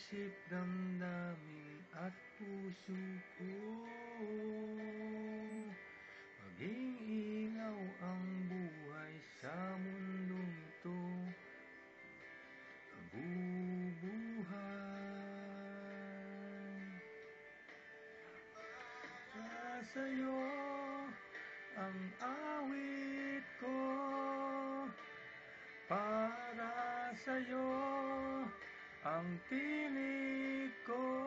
isip, damdamin at puso ko. Maging ilaw ang buhay sa mundong ito, nabubuhay. Para sa'yo ang awit ko, para sa'yo ang tinig ko.